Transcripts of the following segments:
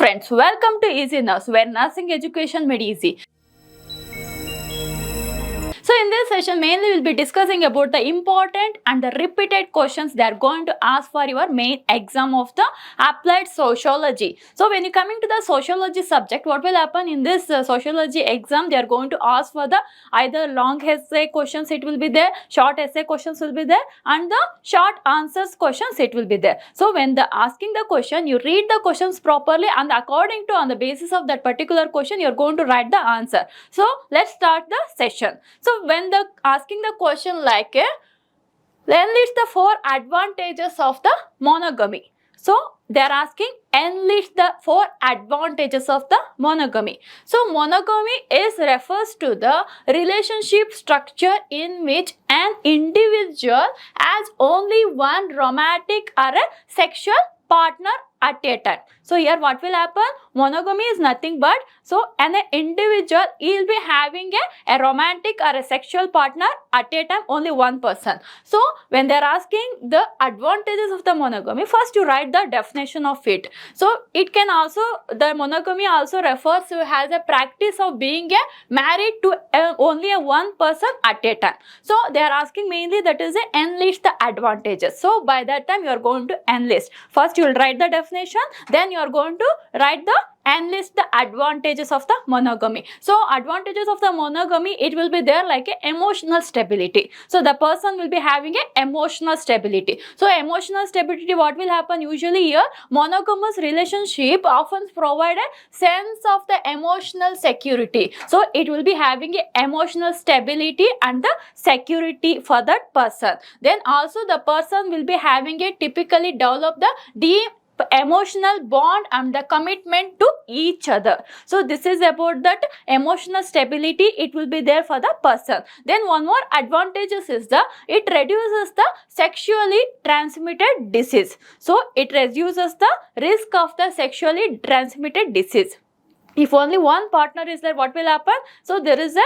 friends, welcome to Easy Nurse, where nursing education made easy. So in this session, mainly we'll be discussing about the important and the repeated questions they are going to ask for your main exam of the Applied Sociology. So when you coming to the Sociology subject, what will happen in this Sociology exam? They are going to ask for the either long essay questions, it will be there, short essay questions will be there, and the short answers questions it will be there. So when the asking the question, you read the questions properly, and according to on the basis of that particular question, you are going to write the answer. So let's start the session. So when the asking the question like enlist the 4 advantages of the monogamy. So they are asking enlist the 4 advantages of the monogamy. So monogamy refers to the relationship structure in which an individual has only one romantic or a sexual partner at a time. So here what will happen? Monogamy is nothing but an individual will be having a romantic or a sexual partner at a time, only one person. So when they are asking the advantages of the monogamy, first you write the definition of it. So it can also, the monogamy also refers to as a practice of being married to only one person at a time. So they are asking mainly that is enlist the advantages. So by that time you are going to enlist. First you will write the definition, then you are going to write the enlist the advantages of the monogamy. So advantages of the monogamy, it will be there like emotional stability. So the person will be having emotional stability. So emotional stability, what will happen usually here? Monogamous relationship often provide a sense of the emotional security. So it will be having emotional stability and the security for that person. Then also the person will be having typically develop the deep emotional bond and the commitment to each other. So this is about that emotional stability, it will be there for the person. Then one more advantages is it reduces the sexually transmitted disease. So it reduces the risk of the sexually transmitted disease. If only one partner is there, what will happen? So there is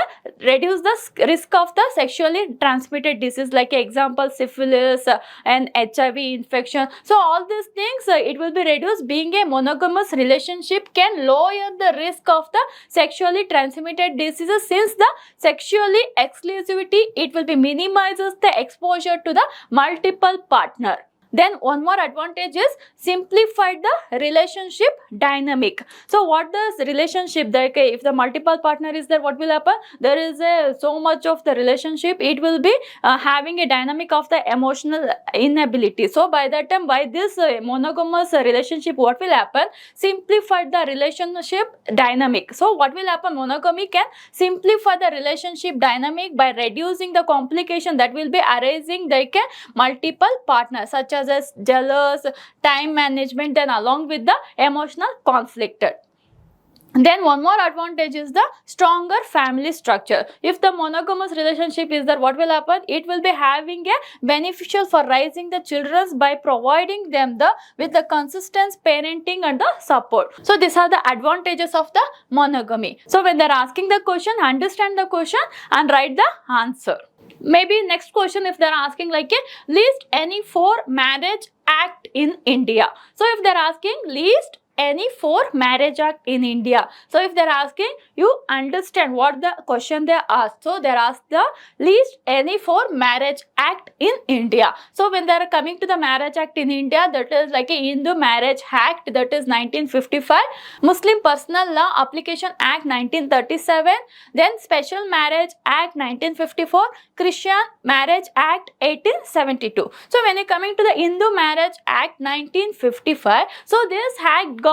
reduce the risk of the sexually transmitted disease, like example syphilis and HIV infection. So all these things it will be reduced. Being a monogamous relationship can lower the risk of the sexually transmitted diseases, since the sexually exclusivity it will be minimizes the exposure to the multiple partner. Then one more advantage is simplified the relationship dynamic. So what does relationship, like if the multiple partner is there, what will happen? There is so much of the relationship, it will be having a dynamic of the emotional inability. So by that time, by this monogamous relationship, what will happen? Simplify the relationship dynamic. So what will happen? Monogamy can simplify the relationship dynamic by reducing the complication that will be arising like multiple partners, such as jealous, time management, and along with the emotional conflict. Then one more advantage is the stronger family structure. If the monogamous relationship is there, what will happen? It will be having a beneficial for raising the children by providing them with the consistent parenting and the support. So these are the advantages of the monogamy. So when they are asking the question, understand the question and write the answer. Maybe next question, if they are asking like list any 4 marriage act in India. So if they are asking list any 4 marriage act in India. So if they are asking, you understand what the question they asked. So they are asked the list any 4 marriage act in India. So when they are coming to the marriage act in India, that is like a Hindu Marriage Act, that is 1955, Muslim Personal Law Application Act 1937, then Special Marriage Act 1954, Christian Marriage Act 1872. So when you coming to the Hindu Marriage Act 1955, so this act governs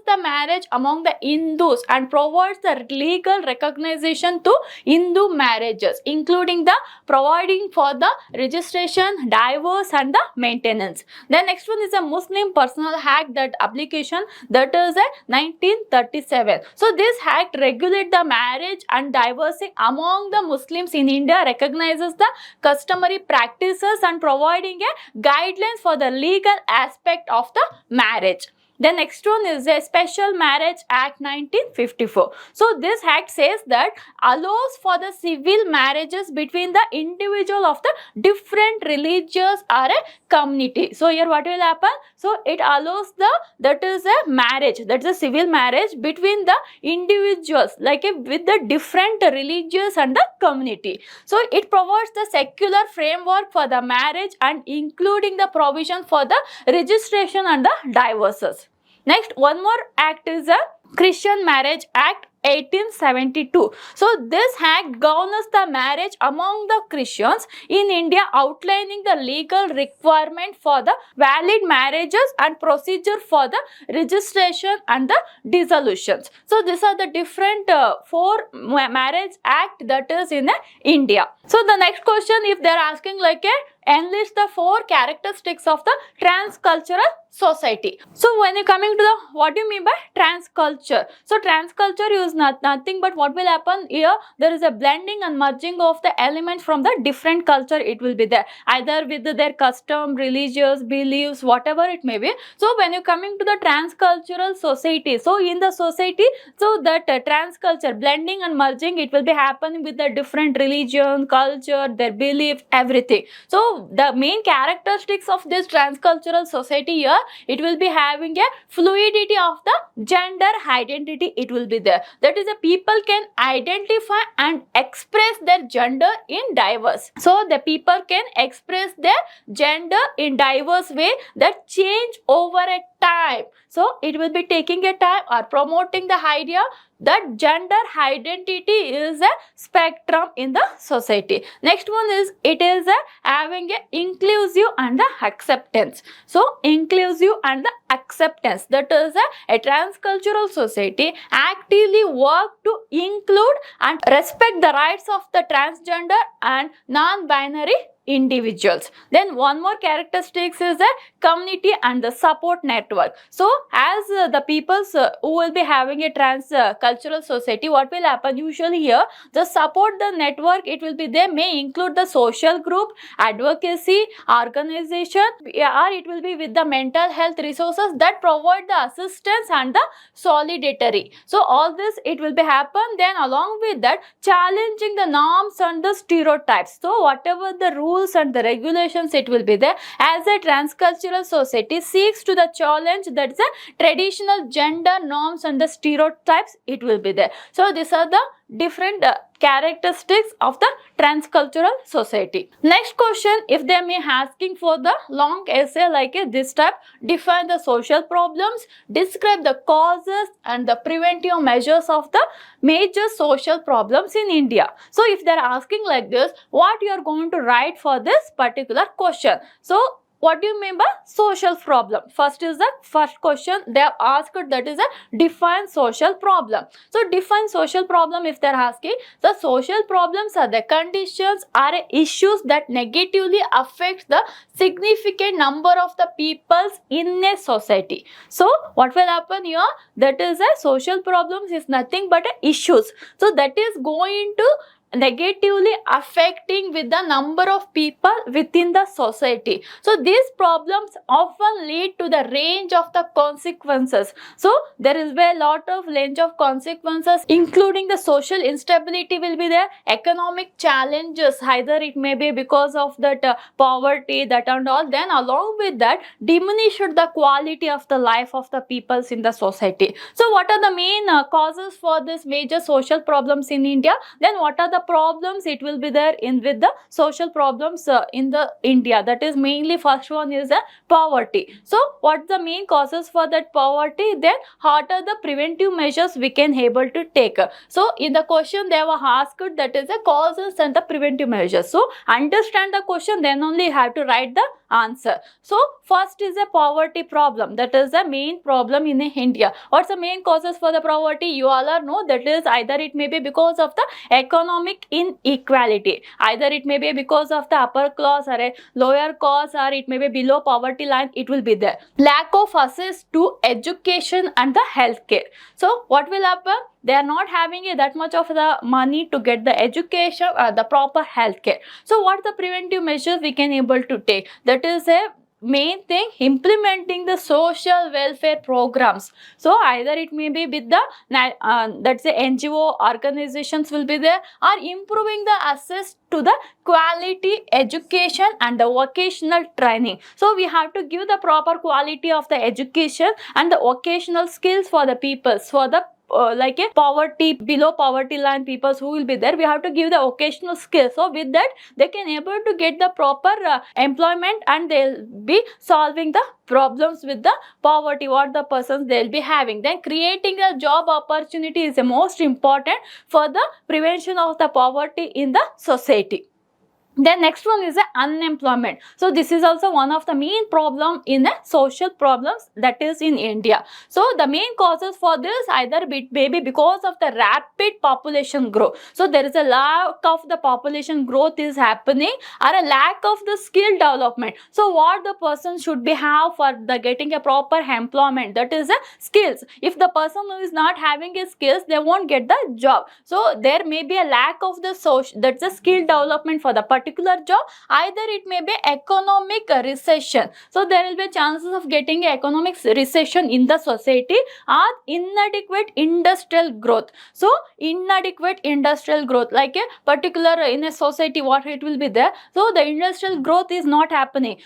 the marriage among the Hindus and provides the legal recognition to Hindu marriages, including the providing for the registration, divorce, and the maintenance. Then next one is a Muslim Personal Act, that application, that is a 1937. So this act regulates the marriage and divorcing among the Muslims in India, recognizes the customary practices and providing a guidelines for the legal aspect of the marriage. The next one is the Special Marriage Act 1954. So this act says that allows for the civil marriages between the individual of the different religious or a community. So here what will happen? So it allows that is a marriage, that is a civil marriage between the individuals with the different religious and the community. So it provides the secular framework for the marriage and including the provision for the registration and the divorces. Next, one more act is the Christian Marriage Act 1872. So this act governs the marriage among the Christians in India, outlining the legal requirement for the valid marriages and procedure for the registration and the dissolutions. So these are the different four marriage act that is in India. So the next question, if they are asking enlist the four characteristics of the transcultural society. So when you're coming to the, what do you mean by transculture? So transculture is nothing but what will happen here, there is a blending and merging of the elements from the different culture. It will be there either with their custom, religious beliefs, whatever it may be. So when you're coming to the transcultural society, so in the society, so that transculture blending and merging, it will be happening with the different religion, culture, their beliefs, everything. So the main characteristics of this transcultural society here, it will be having a fluidity of the gender identity. It will be there, that is the people can identify and express their gender in diverse. So the people can express their gender in diverse way that change over a time. So it will be taking a time or promoting the idea that gender identity is a spectrum in the society. Next one is, it is having a inclusive and the acceptance. So inclusive and the acceptance, that is a transcultural society actively work to include and respect the rights of the transgender and non-binary individuals. Then one more characteristics is the community and the support network. So as the peoples who will be having a trans cultural society, what will happen usually here, the support the network, it will be there, may include the social group, advocacy organization, or it will be with the mental health resources that provide the assistance and the solidarity. So all this it will be happen. Then along with that, challenging the norms and the stereotypes. So whatever the rules and the regulations, it will be there, as a transcultural society seeks to the challenge that is a traditional gender norms and the stereotypes, it will be there. So these are the different characteristics of the transcultural society. Next question, if they may asking for the long essay this type, define the social problems, describe the causes and the preventive measures of the major social problems in India. So if they are asking like this, what you are going to write for this particular question? So what do you mean by social problem? First is the first question they have asked, that is a define social problem. So define social problem if they are asking. The social problems are the conditions or issues that negatively affect the significant number of the peoples in a society. So what will happen here, that is a social problems is nothing but issues. So that is going to negatively affecting with the number of people within the society. So these problems often lead to the range of the consequences. So there is a lot of range of consequences, including the social instability will be there, economic challenges, either it may be because of that poverty, that and all. Then along with that, diminish the quality of the life of the peoples in the society. So what are the main causes for this major social problems in India? Then what are the problems it will be there in with the social problems in the India? That is mainly first one is the poverty. So what's the main causes for that poverty? Then what are the preventive measures we can able to take? So in the question they were asked, that is the causes and the preventive measures. So understand the question, then only you have to write the answer. So first is a poverty problem, that is the main problem in India. What's the main causes for the poverty? You all are know, that is either it may be because of the economic inequality, either it may be because of the upper class or a lower class, or it may be below poverty line, it will be there. Lack of access to education and the healthcare. So what will happen? They are not having that much of the money to get the education or the proper healthcare. So what the preventive measures we can able to take? That is a main thing, implementing the social welfare programs. So either it may be with the that's the NGO organizations will be there, or improving the access to the quality education and the vocational training. So we have to give the proper quality of the education and the vocational skills for the people, for the like a poverty, below poverty line peoples who will be there. We have to give the vocational skills, so with that they can able to get the proper employment, and they'll be solving the problems with the poverty what the persons they'll be having. Then creating a job opportunity is the most important for the prevention of the poverty in the society. Then next one is the unemployment. So this is also one of the main problem in the social problems that is in India. So the main causes for this, either maybe because of the rapid population growth. So there is a lack of the population growth is happening, or a lack of the skill development. So what the person should be have for the getting a proper employment, that is the skills. If the person who is not having a skills, they won't get the job. So there may be a lack of the social, that's the skill development for the particular job. Either it may be economic recession. So there will be chances of getting economic recession in the society, or inadequate industrial growth. So inadequate industrial growth, like a particular in a society, what it will be there. So the industrial growth is not happening.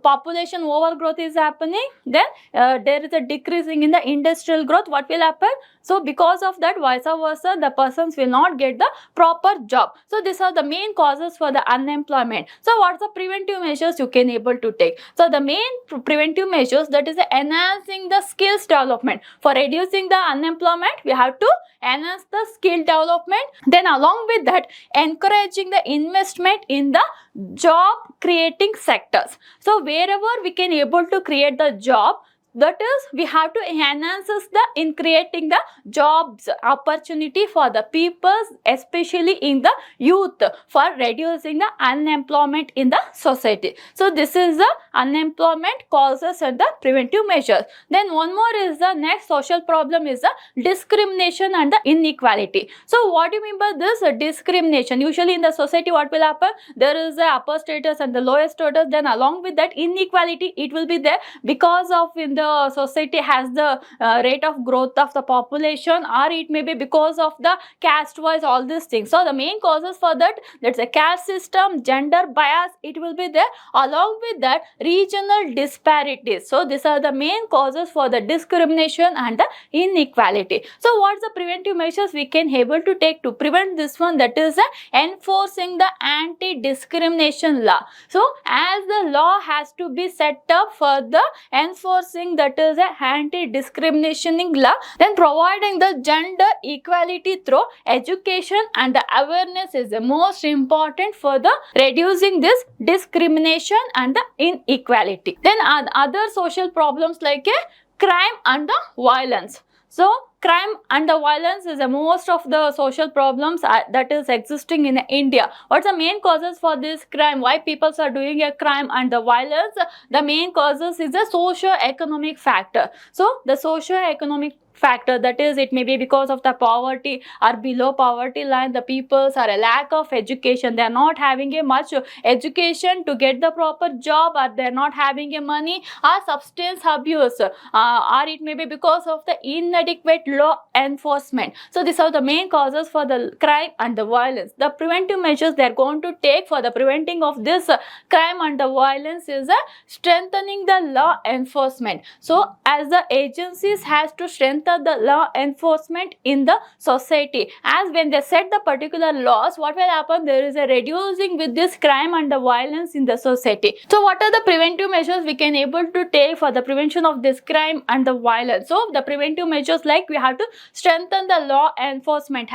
Population overgrowth is happening. Then there is a decreasing in the industrial growth. What will happen? So because of that, vice versa, the persons will not get the proper job. So these are the main causes for the unemployment. So what's the preventive measures you can able to take? So the main preventive measures, that is enhancing the skills development. For reducing the unemployment, we have to enhance the skill development. Then along with that, encouraging the investment in the job creating sectors. So wherever we can able to create the job, that is, we have to enhance in creating the jobs opportunity for the peoples, especially in the youth, for reducing the unemployment in the society. So this is the unemployment causes and the preventive measures. Then one more is the next social problem is the discrimination and the inequality. So what do you mean by this? Discrimination. Usually in the society, what will happen? There is the upper status and the lower status. Then along with that, inequality, it will be there because of in the society has the rate of growth of the population, or it may be because of the caste wise, all these things. So the main causes for that, that's a caste system, gender bias, it will be there. Along with that, regional disparities. So these are the main causes for the discrimination and the inequality. So what's the preventive measures we can able to take to prevent this one? That is enforcing the anti-discrimination law. So as the law has to be set up for the enforcing, that is a anti-discriminating law, then providing the gender equality through education and the awareness is the most important for the reducing this discrimination and the inequality. Then other social problems like a crime and the violence. So crime and the violence is the most of the social problems that is existing in India. What's the main causes for this crime? Why people are doing a crime and the violence? The main causes is the socio-economic factor. So the socio-economic factor, that is, it may be because of the poverty or below poverty line, the peoples are a lack of education, they are not having a much education to get the proper job, or they are not having a money, or substance abuse, or it may be because of the inadequate law enforcement. So these are the main causes for the crime and the violence. The preventive measures they are going to take for the preventing of this crime and the violence is strengthening the law enforcement. So as the agencies has to strengthen the law enforcement in the society, as when they set the particular laws, what will happen? There is a reducing with this crime and the violence in the society. So what are the preventive measures we can able to take for the prevention of this crime and the violence? So the preventive measures, like we have to strengthen the law enforcement,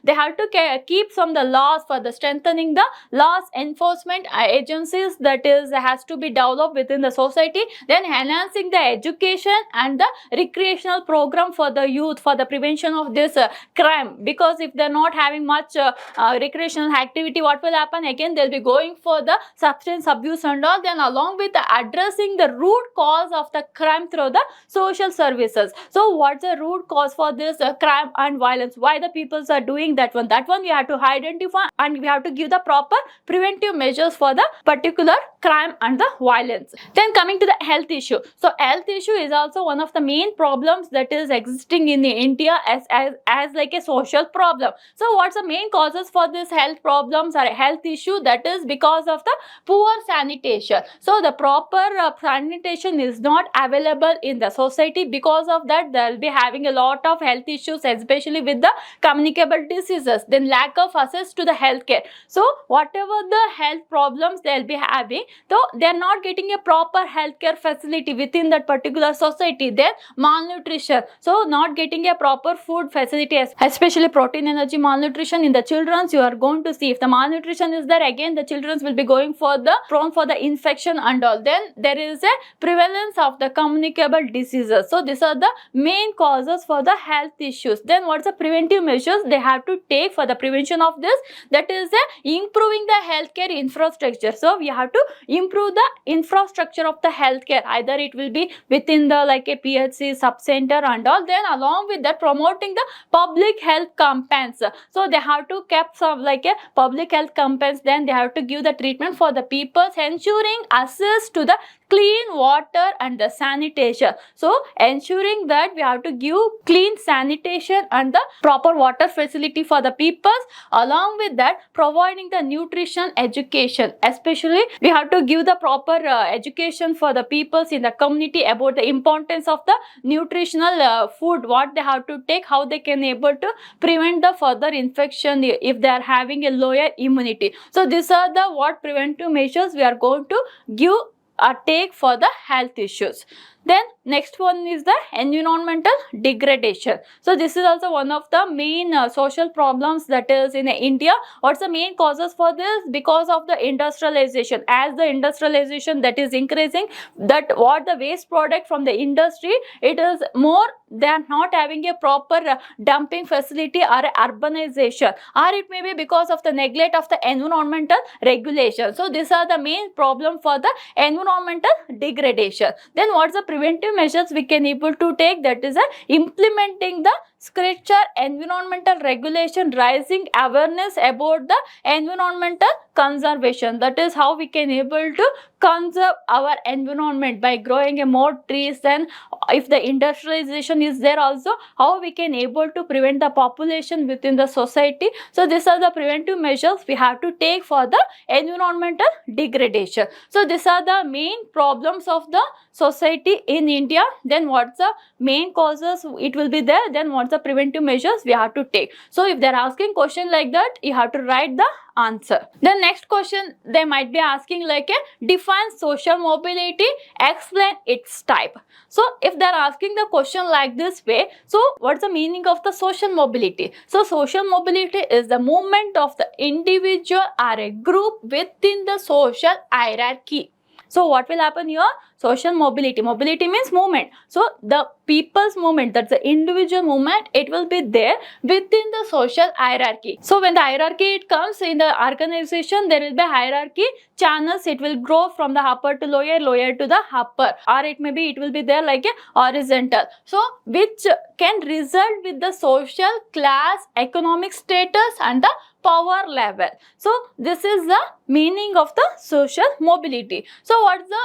they have to keep some the laws for the strengthening the laws enforcement agencies, that is has to be developed within the society. Then enhancing the education and the recreational program program for the youth for the prevention of this crime, because if they're not having much recreational activity, what will happen? Again, they'll be going for the substance abuse and all. Then along with addressing the root cause of the crime through the social services. So what's the root cause for this crime and violence? Why the peoples are doing that one? That one we have to identify, and we have to give the proper preventive measures for the particular crime and the violence. Then coming to the health issue. So health issue is also one of the main problems that is existing in India as like a social problem. So what's the main causes for this health problems or health issue? That is because of the poor sanitation. So the proper sanitation is not available in the society. Because of that, they'll be having a lot of health issues, especially with the communicable diseases. Then lack of access to the healthcare. So whatever the health problems they'll be having, though they're not getting a proper healthcare facility within that particular society. Then malnutrition. So not getting a proper food facility, especially protein energy malnutrition in the children. You are going to see if the malnutrition is there, again the children will be going for the prone for the infection and all. Then there is a prevalence of the communicable diseases. So these are the main causes for the health issues. Then what's the preventive measures they have to take for the prevention of this? That is improving the healthcare infrastructure. So we have to improve the infrastructure of the healthcare. Either it will be within the like a PHC sub-center and all. Then along with that, promoting the public health campaigns. So they have to keep some like a public health campaigns. Then they have to give the treatment for the people, ensuring access to the clean water and the sanitation. So ensuring that we have to give clean sanitation and the proper water facility for the peoples. Along with that, providing the nutrition education. Especially we have to give the proper education for the peoples in the community about the importance of the nutritional food, what they have to take, how they can able to prevent the further infection if they are having a lower immunity. So these are the what preventive measures we are going to give or take for the health issues. Then next one is the environmental degradation. So this is also one of the main social problems that is in India. What's the main causes for this? Because of the industrialization. As the industrialization that is increasing, that what the waste product from the industry, it is more, they are not having a proper dumping facility or urbanization, or it may be because of the neglect of the environmental regulation. So these are the main problem for the environmental degradation. Then what's the preventive measures we can able to take? That is implementing the stricter environmental regulation, raising awareness about the environmental conservation. That is how we can able to conserve our environment by growing more trees. Then if the industrialization is there also, how we can able to prevent the population within the society. So these are the preventive measures we have to take for the environmental degradation. So these are the main problems of the society in India. Then what's the main causes it will be there, then what's the preventive measures we have to take. So if they're asking question like that, you have to write the answer. The next question they might be asking like a define social mobility, explain its type. So if they're asking the question like this way, so what's the meaning of the social mobility? So social mobility is the movement of the individual or a group within the social hierarchy. So what will happen here? Social mobility. Mobility means movement. So the people's movement, that's the individual movement, it will be there within the social hierarchy. So when the hierarchy it comes in the organization, there will be hierarchy channels. It will grow from the upper to lower, lower to the upper, or it may be it will be there like a horizontal. So which can result with the social class, economic status and the power level. So this is the meaning of the social mobility. So what's the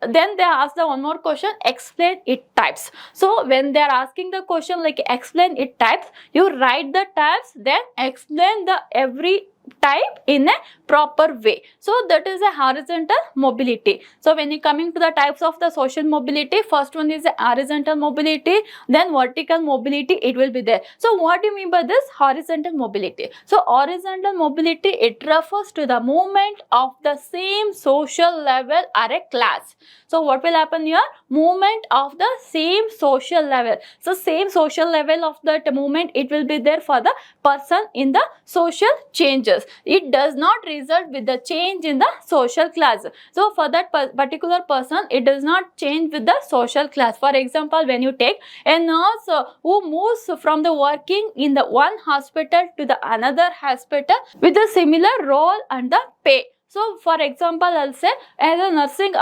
then they ask the one more question, explain its types. So when they are asking the question like explain its types, you write the types, then explain the every type in a proper way. So that is a horizontal mobility. So when you coming to the types of the social mobility, first one is the horizontal mobility, then vertical mobility it will be there. So what do you mean by this horizontal mobility? So horizontal mobility, it refers to the movement of the same social level or a class. So what will happen here? Movement of the same social level. So same social level of that movement, it will be there for the person in the social changes. changes. It does not result with the change in the social class. So for that particular person, it does not change with the social class. For example, when you take a nurse who moves from the working in the one hospital to the another hospital with a similar role and the pay. So for example, I'll say as a nursing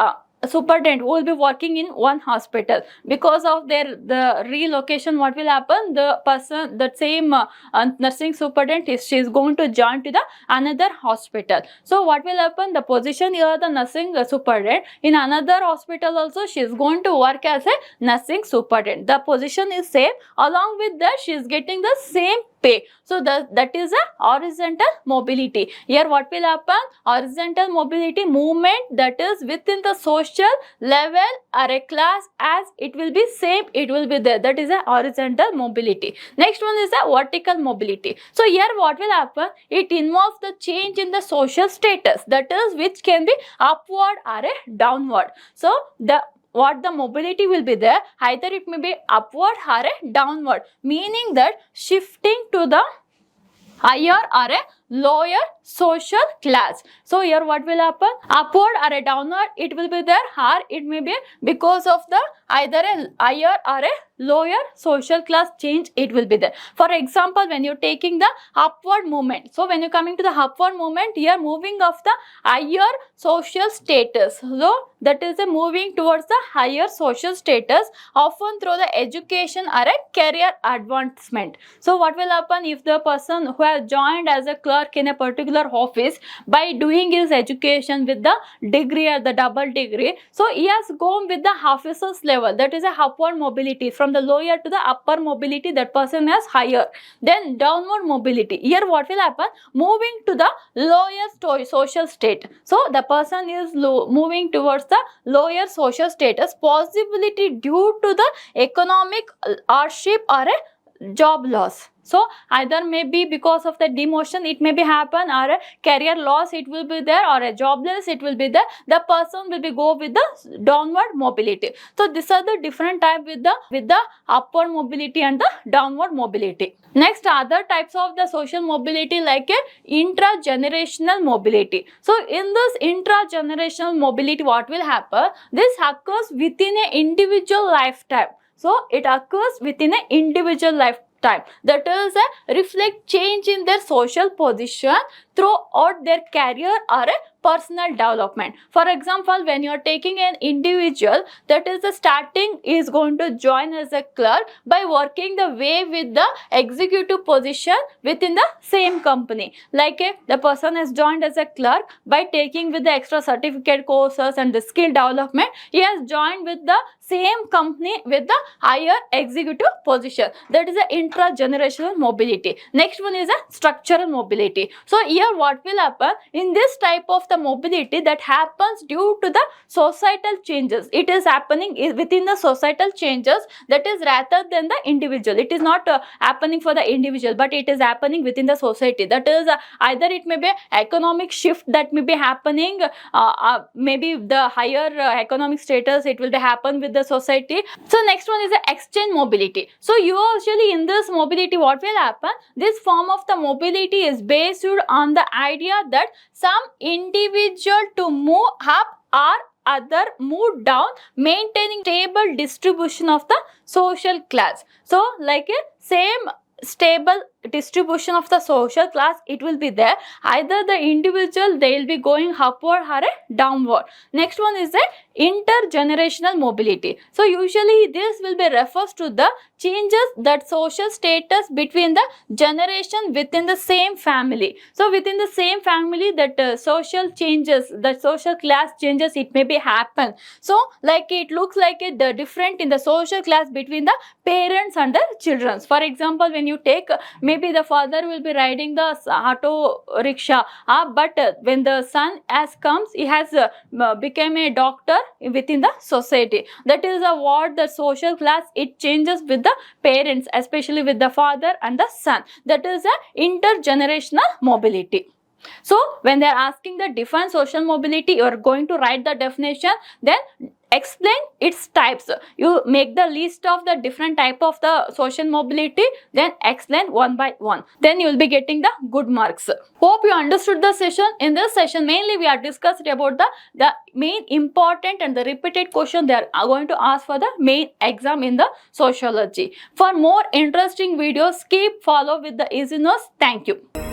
superintendent who will be working in one hospital, because of the relocation, what will happen, the person, the same nursing superintendent, she is going to join to the another hospital. So what will happen, the position here, the nursing superintendent, in another hospital also she is going to work as a nursing superintendent. The position is same, along with that she is getting the same pay. So that is a horizontal mobility. Here what will happen, horizontal mobility, movement that is within the social level or a class, as it will be same, it will be there. That is a horizontal mobility. Next one is a vertical mobility. So here what will happen, it involves the change in the social status, that is which can be upward or a downward. So the mobility will be there, either it may be upward or a downward, meaning that shifting to the higher or a lower social class. So here what will happen, upward or a downward, it will be there, or it may be because of the either a higher or a lower social class change, it will be there. For example, when you're taking the upward movement, so when you're coming to the upward movement, here moving of the higher social status, so that is a moving towards the higher social status, often through the education or a career advancement. So what will happen, if the person who has joined as a clerk in a particular office, by doing his education with the degree or the double degree, so he has gone with the officer's level, that is a upward mobility, from the lower to the upper mobility, that person has higher. Then downward mobility, here what will happen, moving to the lower social state, so the person is moving towards the lower social status, possibility due to the economic hardship or a job loss. So either may be because of the demotion, it may be happen, or a career loss, it will be there, or a jobless, it will be there. The person will be go with the downward mobility. So these are the different type with the upward mobility and the downward mobility. Next, other types of the social mobility like a intragenerational mobility. So in this intragenerational mobility, what will happen? This occurs within an individual lifetime. So it occurs within an individual lifetime. That is reflect change in their social position throughout their career or a personal development. For example, when you are taking an individual that is the starting is going to join as a clerk by working the way with the executive position within the same company. Like the person has joined as a clerk by taking with the extra certificate courses and the skill development, he has joined with the same company with the higher executive position. That is the intragenerational mobility. Next one is a structural mobility. So here what will happen, in this type of the mobility that happens due to the societal changes, it is happening within the societal changes, that is rather than the individual. It is not happening for the individual, but it is happening within the society. That is either it may be economic shift that may be happening, maybe the higher economic status, it will be happen with the society. So next one is the exchange mobility. So usually in this mobility, what will happen, this form of the mobility is based on the idea that some individual to move up or other move down, maintaining stable distribution of the social class. So like a same stable distribution of the social class, it will be there, either the individual they will be going upward or a downward. Next one is the intergenerational mobility. So usually this will be refers to the changes that social status between the generation within the same family. So within the same family, that social changes, the social class changes, it may be happen. So like it looks like the different in the social class between the parents and the children. For example, when you take maybe the father will be riding the auto rickshaw, but when the son has comes, he has become a doctor within the society. That is what the social class, it changes with the parents, especially with the father and the son. That is a intergenerational mobility. So when they are asking the define social mobility, you are going to write the definition, then explain its types. You make the list of the different type of the social mobility, then explain one by one. Then you will be getting the good marks. Hope you understood the session. In this session, mainly we are discussed about the main important and the repeated question they are going to ask for the main exam in the sociology. For more interesting videos, keep follow with the EZI Notes. Thank you.